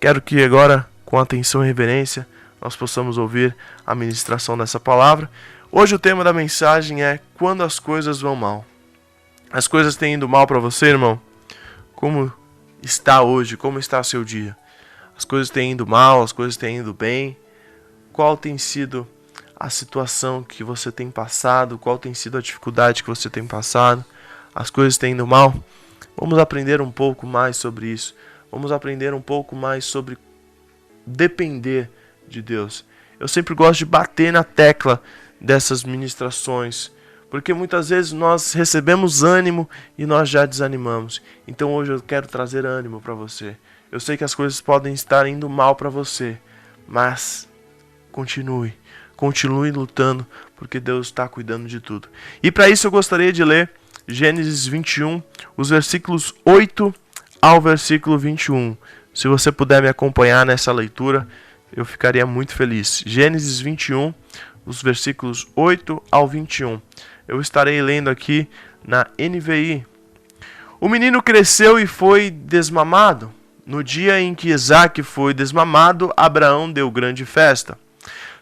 Quero que agora, com atenção e reverência, nós possamos ouvir a ministração dessa palavra. Hoje o tema da mensagem é quando as coisas vão mal. As coisas têm ido mal para você, irmão? Como está hoje? Como está seu dia? As coisas têm ido mal, as coisas têm ido bem? Qual tem sido a situação que você tem passado? Qual tem sido a dificuldade que você tem passado? As coisas têm ido mal? Vamos aprender um pouco mais sobre isso. Vamos aprender um pouco mais sobre depender de Deus. Eu sempre gosto de bater na tecla dessas ministrações, porque muitas vezes nós recebemos ânimo e nós já desanimamos. Então hoje eu quero trazer ânimo para você. Eu sei que as coisas podem estar indo mal para você, mas continue lutando, porque Deus está cuidando de tudo. E para isso eu gostaria de ler Gênesis 21, os versículos 8 ao versículo 21. Se você puder me acompanhar nessa leitura, eu ficaria muito feliz. Gênesis 21, os versículos 8 ao 21. Eu estarei lendo aqui na NVI. O menino cresceu e foi desmamado. No dia em que Isaque foi desmamado, Abraão deu grande festa.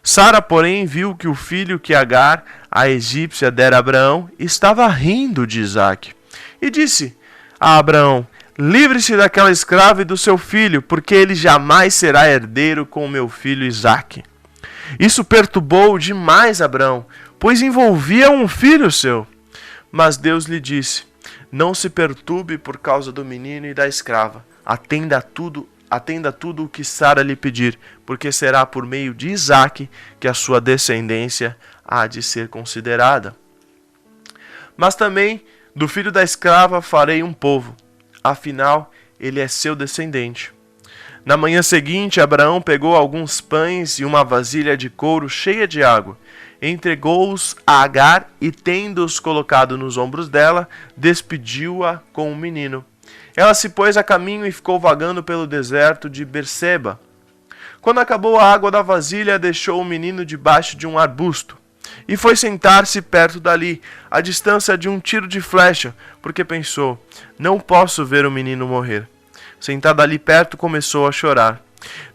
Sara, porém, viu que o filho que Agar, a egípcia, dera a Abraão, estava rindo de Isaque. E disse a Abraão: livre-se daquela escrava e do seu filho, porque ele jamais será herdeiro com o meu filho Isaque. Isso perturbou demais Abraão, pois envolvia um filho seu. Mas Deus lhe disse: não se perturbe por causa do menino e da escrava. Atenda tudo o que Sara lhe pedir, porque será por meio de Isaque que a sua descendência há de ser considerada. Mas também do filho da escrava farei um povo, afinal ele é seu descendente. Na manhã seguinte, Abraão pegou alguns pães e uma vasilha de couro cheia de água, entregou-os a Agar e, tendo-os colocado nos ombros dela, despediu-a com o menino. Ela se pôs a caminho e ficou vagando pelo deserto de Berseba. Quando acabou a água da vasilha, deixou o menino debaixo de um arbusto e foi sentar-se perto dali, à distância de um tiro de flecha, porque pensou: não posso ver o menino morrer. Sentada ali perto, começou a chorar.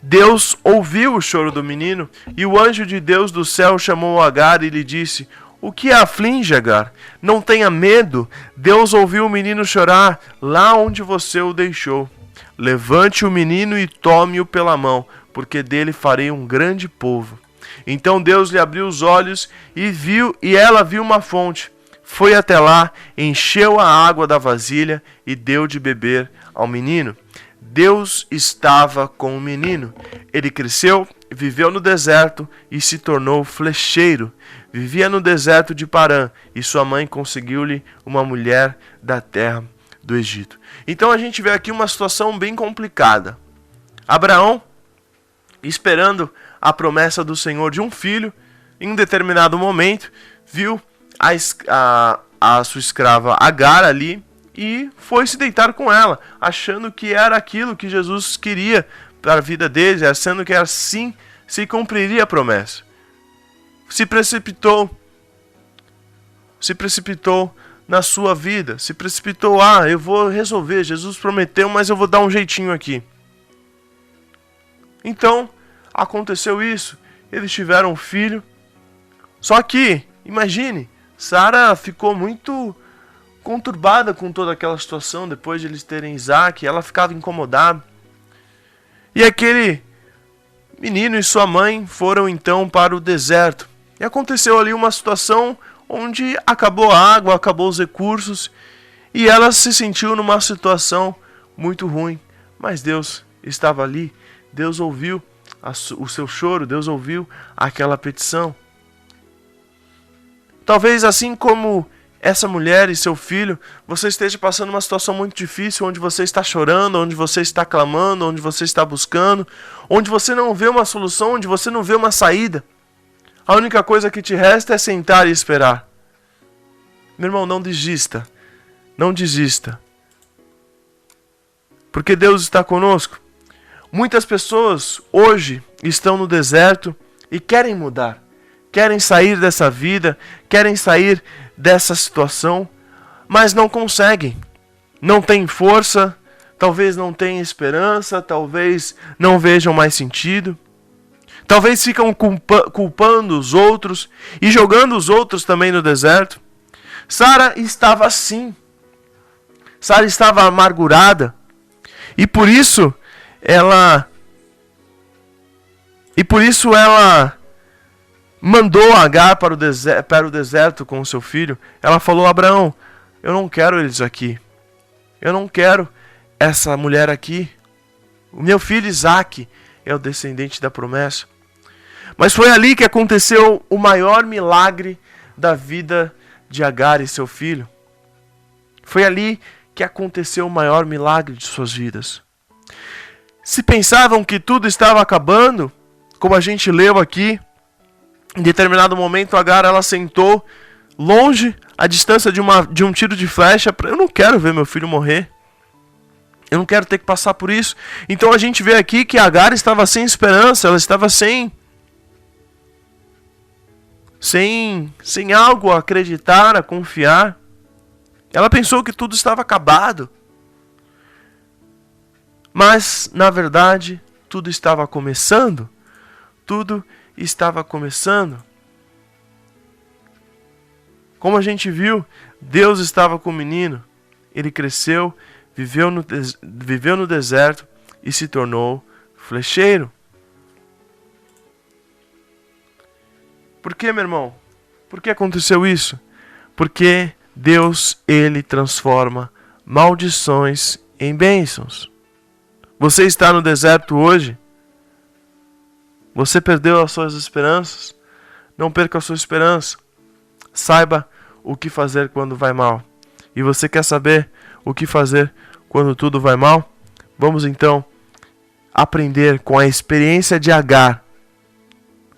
Deus ouviu o choro do menino, e o anjo de Deus do céu chamou Agar e lhe disse: o que a aflige, Agar? Não tenha medo. Deus ouviu o menino chorar lá onde você o deixou. Levante o menino e tome-o pela mão, porque dele farei um grande povo. Então Deus lhe abriu os olhos e ela viu uma fonte. Foi até lá, encheu a água da vasilha e deu de beber ao menino. Deus estava com o menino. Ele cresceu, viveu no deserto e se tornou flecheiro. Vivia no deserto de Parã e sua mãe conseguiu-lhe uma mulher da terra do Egito. Então a gente vê aqui uma situação bem complicada. Abraão, esperando a promessa do Senhor de um filho, em um determinado momento, viu a sua escrava Agar ali e foi se deitar com ela, achando que era aquilo que Jesus queria para a vida deles, achando que assim se cumpriria a promessa. Se precipitou na sua vida, se precipitou: eu vou resolver, Jesus prometeu, mas eu vou dar um jeitinho aqui. Então, aconteceu isso, eles tiveram um filho, só que, imagine, Sara ficou muito conturbada com toda aquela situação, depois de eles terem Isaque, ela ficava incomodada. E aquele menino e sua mãe foram então para o deserto. E aconteceu ali uma situação onde acabou a água, acabou os recursos, e ela se sentiu numa situação muito ruim. Mas Deus estava ali, Deus ouviu o seu choro, Deus ouviu aquela petição. Talvez assim como essa mulher e seu filho, você esteja passando uma situação muito difícil, onde você está chorando, onde você está clamando, onde você está buscando, onde você não vê uma solução, onde você não vê uma saída. A única coisa que te resta é sentar e esperar. Meu irmão, não desista. Não desista. Porque Deus está conosco. Muitas pessoas hoje estão no deserto e querem mudar. Querem sair dessa vida, querem sair dessa situação, mas não conseguem. Não têm força, talvez não tenham esperança, talvez não vejam mais sentido. Talvez ficam culpando os outros e jogando os outros também no deserto. Sara estava assim. Sara estava amargurada. E por isso ela mandou Agar para o deserto com o seu filho. Ela falou: Abraão, eu não quero eles aqui. Eu não quero essa mulher aqui. O meu filho Isaque é o descendente da promessa. Mas foi ali que aconteceu o maior milagre da vida de Agar e seu filho. Foi ali que aconteceu o maior milagre de suas vidas. Se pensavam que tudo estava acabando, como a gente leu aqui, em determinado momento Agar ela sentou longe, à distância de um tiro de flecha. Eu não quero ver meu filho morrer. Eu não quero ter que passar por isso. Então a gente vê aqui que Agar estava sem esperança, ela estava sem algo a acreditar, a confiar. Ela pensou que tudo estava acabado. Mas, na verdade, tudo estava começando. Tudo estava começando. Como a gente viu, Deus estava com o menino. Ele cresceu, viveu no deserto e se tornou flecheiro. Por que, meu irmão? Por que aconteceu isso? Porque Deus, Ele transforma maldições em bênçãos. Você está no deserto hoje? Você perdeu as suas esperanças? Não perca a sua esperança. Saiba o que fazer quando vai mal. E você quer saber o que fazer quando tudo vai mal? Vamos então aprender com a experiência de Agar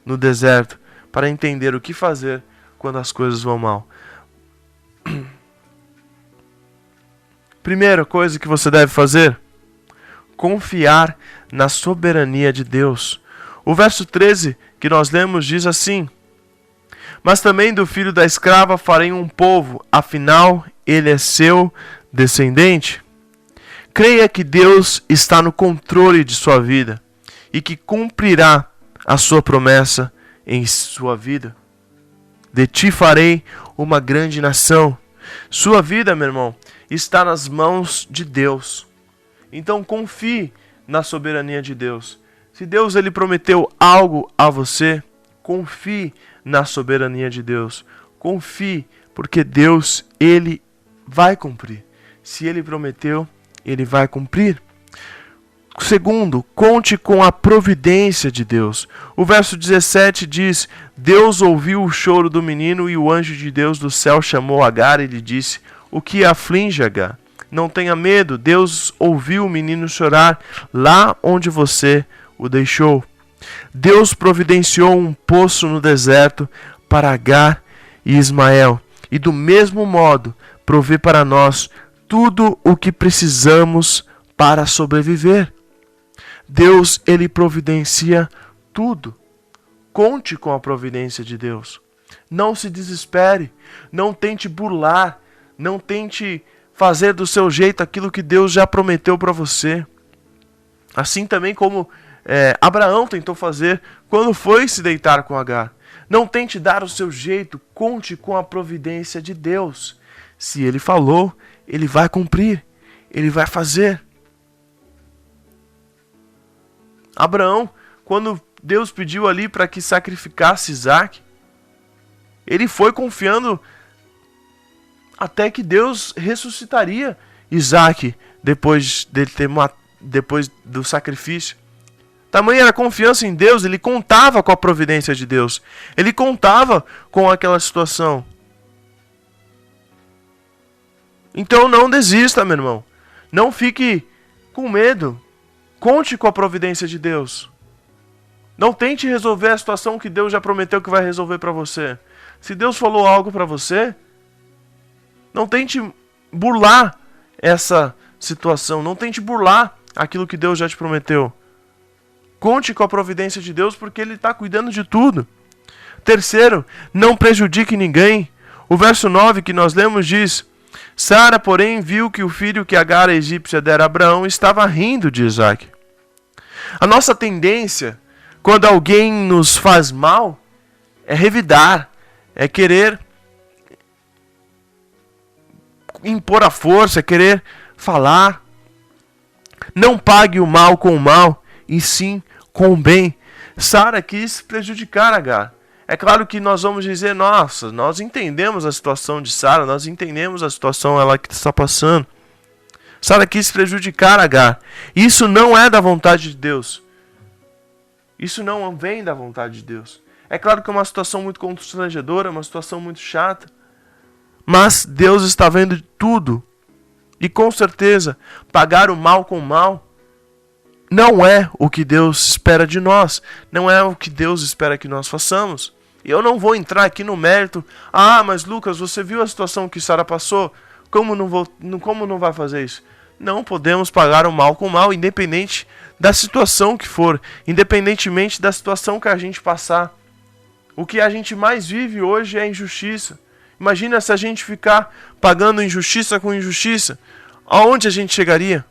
no deserto para entender o que fazer quando as coisas vão mal. Primeira coisa que você deve fazer: confiar na soberania de Deus. O verso 13 que nós lemos diz assim: mas também do filho da escrava farei um povo, afinal ele é seu descendente. Creia que Deus está no controle de sua vida e que cumprirá a sua promessa em sua vida. De ti farei uma grande nação. Sua vida, meu irmão, está nas mãos de Deus. Então confie na soberania de Deus. Se Deus ele prometeu algo a você, confie na soberania de Deus. Confie, porque Deus ele vai cumprir. Se ele prometeu, ele vai cumprir. Segundo, conte com a providência de Deus. O verso 17 diz: Deus ouviu o choro do menino e o anjo de Deus do céu chamou Agar e lhe disse: o que aflige, Agar? Não tenha medo, Deus ouviu o menino chorar lá onde você o deixou. Deus providenciou um poço no deserto para Agar e Ismael, e do mesmo modo provê para nós tudo o que precisamos para sobreviver. Deus, ele providencia tudo. Conte com a providência de Deus. Não se desespere, não tente burlar, não tente fazer do seu jeito aquilo que Deus já prometeu para você. Assim também como Abraão tentou fazer quando foi se deitar com Agar. Não tente dar o seu jeito, conte com a providência de Deus. Se ele falou, ele vai cumprir, ele vai fazer. Abraão, quando Deus pediu ali para que sacrificasse Isaque, ele foi confiando até que Deus ressuscitaria Isaque depois do sacrifício. Tamanha era a confiança em Deus, ele contava com a providência de Deus. Ele contava com aquela situação. Então não desista, meu irmão. Não fique com medo. Conte com a providência de Deus. Não tente resolver a situação que Deus já prometeu que vai resolver para você. Se Deus falou algo para você, não tente burlar essa situação. Não tente burlar aquilo que Deus já te prometeu. Conte com a providência de Deus porque Ele está cuidando de tudo. Terceiro, não prejudique ninguém. O verso 9 que nós lemos diz: Sara, porém, viu que o filho que Agar, a egípcia, dera a Abraão estava rindo de Isaque. A nossa tendência, quando alguém nos faz mal, é revidar, é querer impor a força, é querer falar. Não pague o mal com o mal, e sim com o bem. Sara quis prejudicar Agar. É claro que nós vamos dizer, nossa, nós entendemos a situação de Sara, nós entendemos a situação ela que está passando. Sara quis prejudicar Agar. Isso não é da vontade de Deus. Isso não vem da vontade de Deus. É claro que é uma situação muito constrangedora, uma situação muito chata. Mas Deus está vendo tudo. E com certeza, pagar o mal com o mal não é o que Deus espera de nós. Não é o que Deus espera que nós façamos. E eu não vou entrar aqui no mérito. Ah, mas Lucas, você viu a situação que Sara passou? Como não vai fazer isso? Não podemos pagar o mal com o mal, independente da situação que for. Independentemente da situação que a gente passar. O que a gente mais vive hoje é injustiça. Imagina se a gente ficar pagando injustiça com injustiça. Aonde a gente chegaria?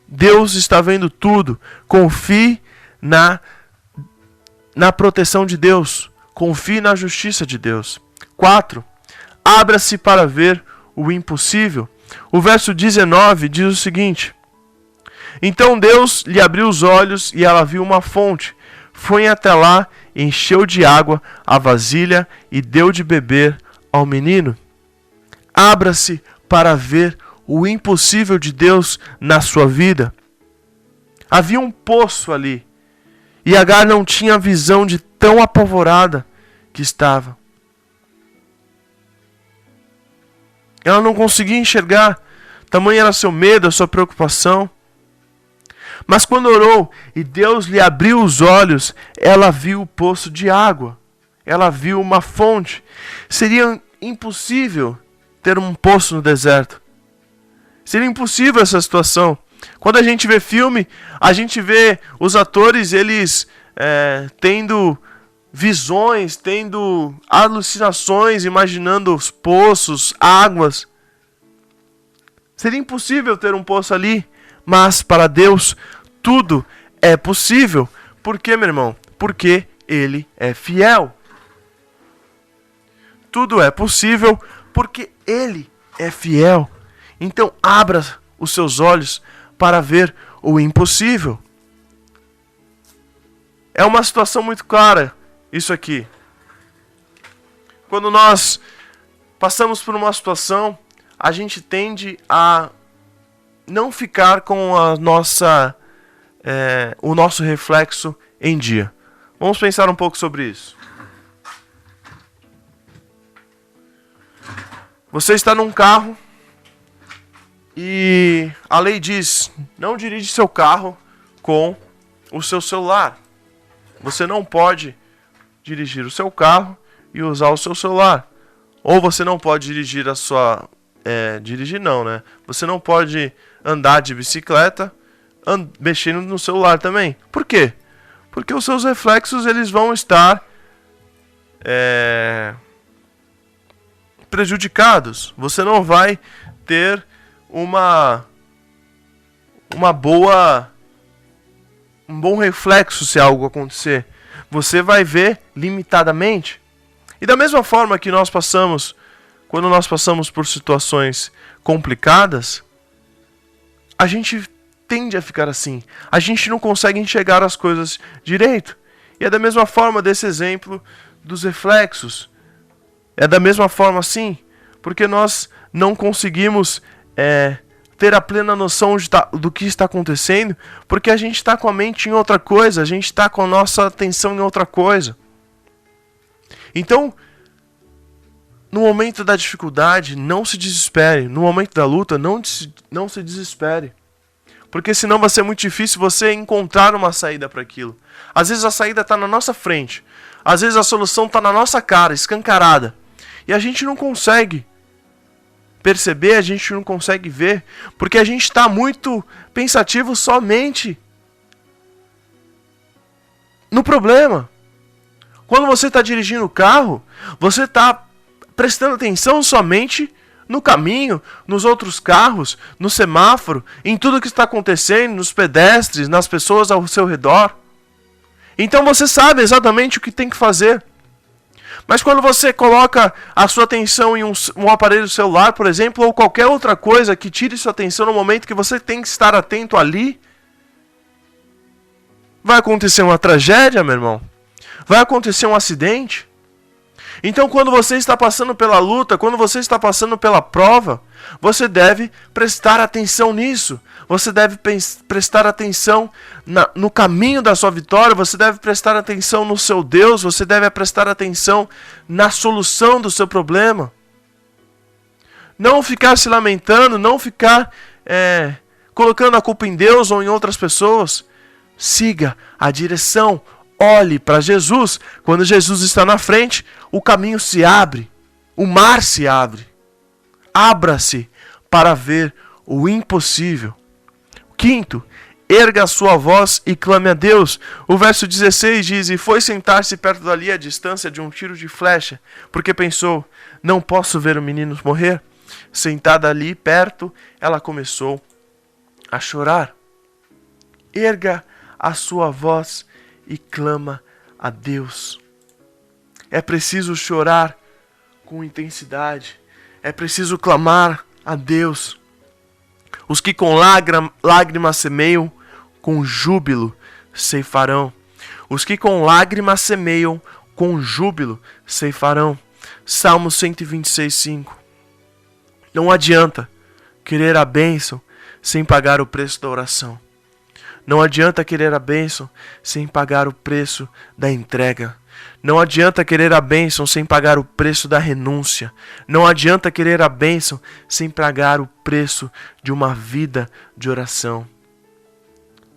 Deus está vendo tudo. Confie na proteção de Deus. Confie na justiça de Deus. 4. Abra-se para ver o impossível. O verso 19 diz o seguinte: Então Deus lhe abriu os olhos e ela viu uma fonte. Foi até lá, encheu de água a vasilha e deu de beber ao menino. Abra-se para ver o impossível de Deus na sua vida. Havia um poço ali. E Agar não tinha visão de tão apavorada que estava. Ela não conseguia enxergar. Tamanho era seu medo, a sua preocupação. Mas quando orou e Deus lhe abriu os olhos, ela viu o poço de água. Ela viu uma fonte. Seria impossível ter um poço no deserto. Seria impossível essa situação. Quando a gente vê filme, a gente vê os atores, eles tendo visões, tendo alucinações, imaginando os poços, águas. Seria impossível ter um poço ali, mas para Deus tudo é possível. Por quê, meu irmão? Porque Ele é fiel. Tudo é possível porque Ele é fiel. Então abra os seus olhos para ver o impossível. É uma situação muito clara isso aqui. Quando nós passamos por uma situação, a gente tende a não ficar com o nosso reflexo em dia. Vamos pensar um pouco sobre isso. Você está num carro e a lei diz: não dirige seu carro com o seu celular. Você não pode dirigir o seu carro e usar o seu celular. Ou você não pode dirigir a sua... dirigir não, né? Você não pode andar de bicicleta mexendo no celular também. Por quê? Porque os seus reflexos eles vão estar prejudicados. Você não vai ter um bom reflexo se algo acontecer. Você vai ver limitadamente. E da mesma forma que nós passamos, quando nós passamos por situações complicadas, a gente tende a ficar assim. A gente não consegue enxergar as coisas direito. E é da mesma forma desse exemplo dos reflexos. É da mesma forma assim, porque nós não conseguimos ter a plena noção do que está acontecendo, porque a gente está com a mente em outra coisa, a gente está com a nossa atenção em outra coisa. Então, no momento da dificuldade, não se desespere. No momento da luta, não se desespere. Porque senão vai ser muito difícil você encontrar uma saída para aquilo. Às vezes a saída está na nossa frente. Às vezes a solução está na nossa cara, escancarada. E a gente não consegue perceber, a gente não consegue ver, porque a gente está muito pensativo somente no problema. Quando você está dirigindo o carro, você está prestando atenção somente no caminho, nos outros carros, no semáforo, em tudo que está acontecendo, nos pedestres, nas pessoas ao seu redor. Então você sabe exatamente o que tem que fazer. Mas quando você coloca a sua atenção em um aparelho celular, por exemplo, ou qualquer outra coisa que tire sua atenção no momento que você tem que estar atento ali, vai acontecer uma tragédia, meu irmão. Vai acontecer um acidente. Então, quando você está passando pela luta, quando você está passando pela prova, você deve prestar atenção nisso. Você deve prestar atenção no caminho da sua vitória. Você deve prestar atenção no seu Deus. Você deve prestar atenção na solução do seu problema. Não ficar se lamentando, não ficar colocando a culpa em Deus ou em outras pessoas. Siga a direção. Olhe para Jesus. Quando Jesus está na frente, o caminho se abre, o mar se abre. Abra-se para ver o impossível. Quinto, erga a sua voz e clame a Deus. O verso 16 diz: e foi sentar-se perto dali à distância de um tiro de flecha, porque pensou, não posso ver o menino morrer. Sentada ali perto, ela começou a chorar. Erga a sua voz e clama a Deus. É preciso chorar com intensidade. É preciso clamar a Deus. Os que com lágrimas semeiam, com júbilo ceifarão. Os que com lágrimas semeiam, com júbilo ceifarão. Salmo 126:5. Não adianta querer a bênção sem pagar o preço da oração. Não adianta querer a bênção sem pagar o preço da entrega. Não adianta querer a bênção sem pagar o preço da renúncia. Não adianta querer a bênção sem pagar o preço de uma vida de oração.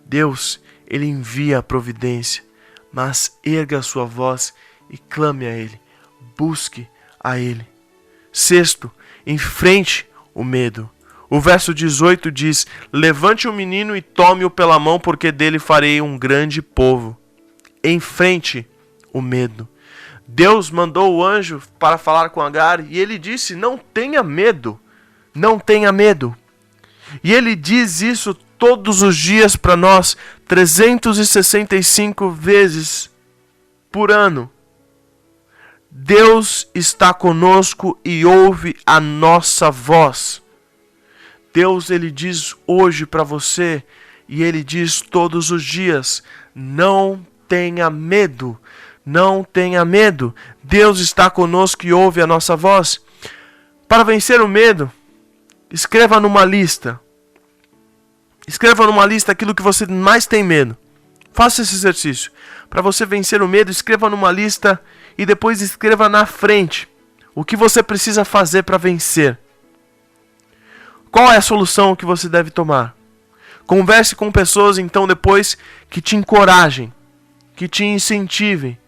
Deus, Ele envia a providência, mas erga a sua voz e clame a Ele. Busque a Ele. Sexto, enfrente o medo. O verso 18 diz: levante o menino e tome-o pela mão, porque dele farei um grande povo. Enfrente o medo. Deus mandou o anjo para falar com Agar e ele disse: não tenha medo, não tenha medo. E ele diz isso todos os dias para nós, 365 vezes por ano. Deus está conosco e ouve a nossa voz. Deus, Ele diz hoje para você, e Ele diz todos os dias: não tenha medo, não tenha medo. Deus está conosco e ouve a nossa voz. Para vencer o medo, escreva numa lista. Escreva numa lista aquilo que você mais tem medo. Faça esse exercício. Para você vencer o medo, escreva numa lista e depois escreva na frente o que você precisa fazer para vencer. Qual é a solução que você deve tomar? Converse com pessoas, então, depois que te encorajem, que te incentivem.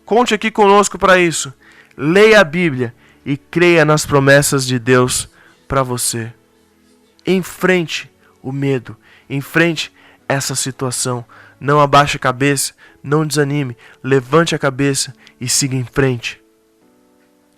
Conte aqui conosco para isso. Leia a Bíblia e creia nas promessas de Deus para você. Enfrente o medo. Enfrente essa situação. Não abaixe a cabeça, não desanime. Levante a cabeça e siga em frente.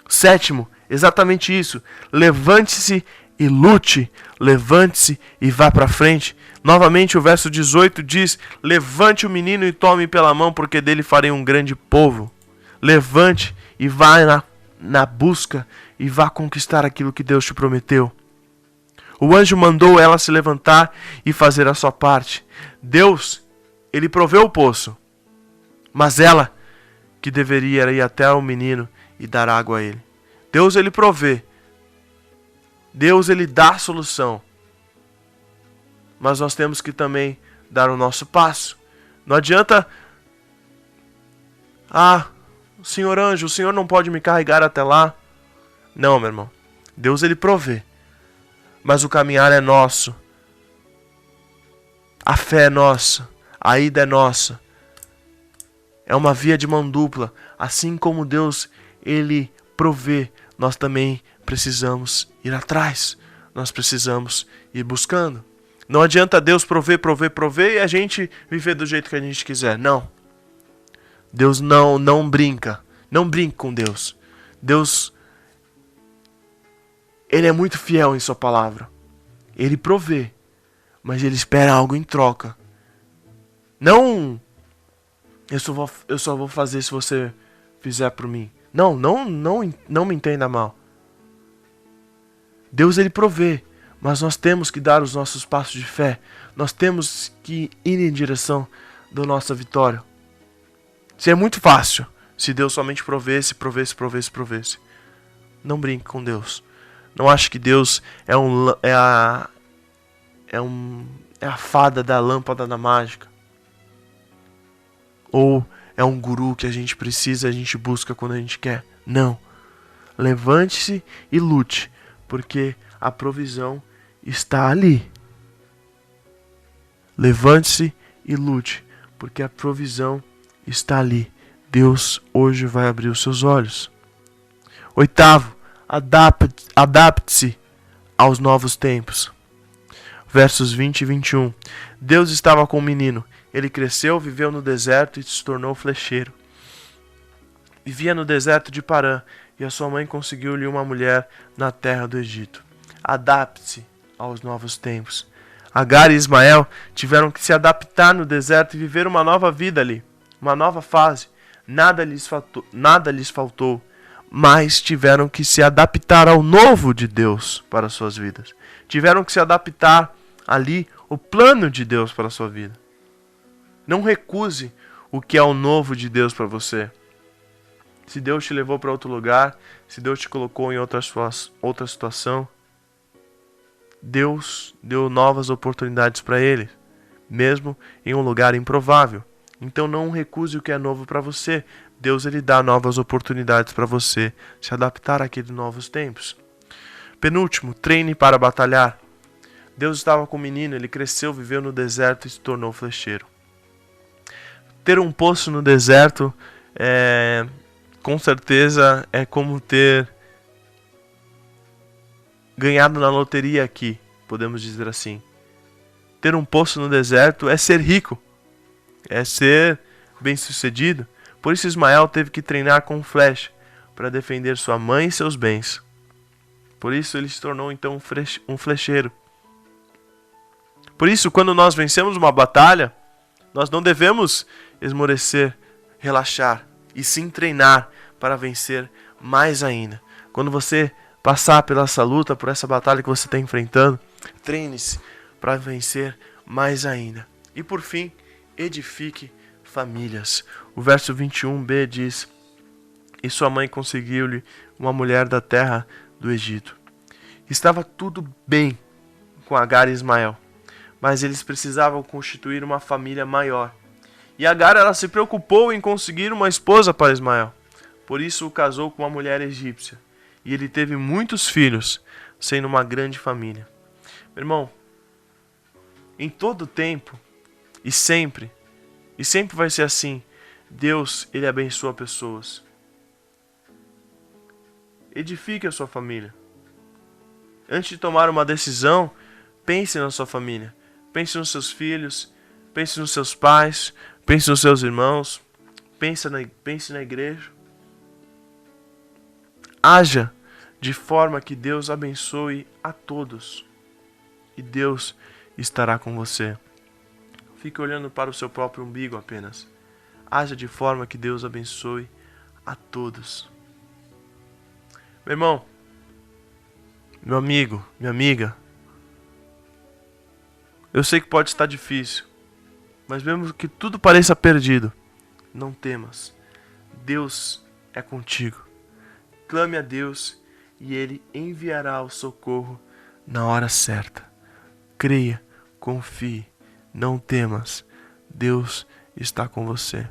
Sétimo, exatamente isso. Levante-se e lute, levante-se e vá para frente. Novamente o verso 18 diz: levante o menino e tome pela mão, porque dele farei um grande povo. Levante e vá na busca e vá conquistar aquilo que Deus te prometeu. O anjo mandou ela se levantar e fazer a sua parte. Deus, Ele proveu o poço, mas ela que deveria ir até o menino e dar água a ele. Deus, Ele provê. Deus, Ele dá a solução. Mas nós temos que também dar o nosso passo. Não adianta: Senhor anjo, o Senhor não pode me carregar até lá. Não, meu irmão. Deus, Ele provê. Mas o caminhar é nosso. A fé é nossa. A ida é nossa. É uma via de mão dupla. Assim como Deus, Ele provê, nós também precisamos ir atrás. Nós precisamos ir buscando. Não adianta Deus prover e a gente viver do jeito que a gente quiser. Não. Deus não brinca. Não brinque com Deus. Deus, Ele é muito fiel em sua palavra. Ele provê, mas ele espera algo em troca. Não, eu só vou fazer se você fizer por mim. Não me entenda mal. Deus, ele provê, mas nós temos que dar os nossos passos de fé. Nós temos que ir em direção da nossa vitória. Isso é muito fácil se Deus somente provesse. Não brinque com Deus. Não ache que Deus é a fada da lâmpada da mágica. Ou é um guru que a gente precisa, a gente busca quando a gente quer. Não. Levante-se e lute, porque a provisão está ali. Levante-se e lute, porque a provisão está ali. Deus hoje vai abrir os seus olhos. 8º, adapte-se aos novos tempos. Versos 20 e 21. Deus estava com o menino. Ele cresceu, viveu no deserto e se tornou flecheiro. Vivia no deserto de Parã, e a sua mãe conseguiu-lhe uma mulher na terra do Egito. Adapte-se aos novos tempos. Agar e Ismael tiveram que se adaptar no deserto e viver uma nova vida ali, uma nova fase. Nada lhes faltou, mas tiveram que se adaptar ao novo de Deus para suas vidas. Tiveram que se adaptar ali o plano de Deus para a sua vida. Não recuse o que é o novo de Deus para você. Se Deus te levou para outro lugar, se Deus te colocou em outra situação, Deus deu novas oportunidades para ele, mesmo em um lugar improvável. Então não recuse o que é novo para você. Deus, ele dá novas oportunidades para você se adaptar àqueles novos tempos. Penúltimo, treine para batalhar. Deus estava com o menino, ele cresceu, viveu no deserto e se tornou flecheiro. Ter um poço no deserto com certeza é como ter ganhado na loteria aqui, podemos dizer assim. Ter um poço no deserto é ser rico, é ser bem-sucedido. Por isso Ismael teve que treinar com flecha para defender sua mãe e seus bens. Por isso ele se tornou então um flecheiro. Por isso, quando nós vencemos uma batalha, nós não devemos esmorecer, relaxar, e sim treinar para vencer mais ainda. Quando você passar pela essa luta, por essa batalha que você está enfrentando, treine-se para vencer mais ainda. E por fim, edifique famílias. O verso 21b diz: e sua mãe conseguiu-lhe uma mulher da terra do Egito. Estava tudo bem com Agar e Ismael, mas eles precisavam constituir uma família maior. E Agar, ela se preocupou em conseguir uma esposa para Ismael. Por isso o casou com uma mulher egípcia. E ele teve muitos filhos, sendo uma grande família. Meu irmão, em todo tempo e sempre vai ser assim, Deus, ele abençoa pessoas. Edifique a sua família. Antes de tomar uma decisão, pense na sua família. Pense nos seus filhos, pense nos seus pais, pense nos seus irmãos, pense na igreja. Haja de forma que Deus abençoe a todos. E Deus estará com você. Fique olhando para o seu próprio umbigo apenas. Haja de forma que Deus abençoe a todos. Meu irmão, meu amigo, minha amiga, eu sei que pode estar difícil, mas mesmo que tudo pareça perdido, não temas. Deus é contigo. Clame a Deus e Ele enviará o socorro na hora certa. Creia, confie, não temas. Deus está com você.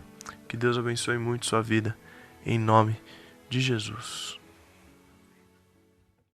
Que Deus abençoe muito sua vida, em nome de Jesus.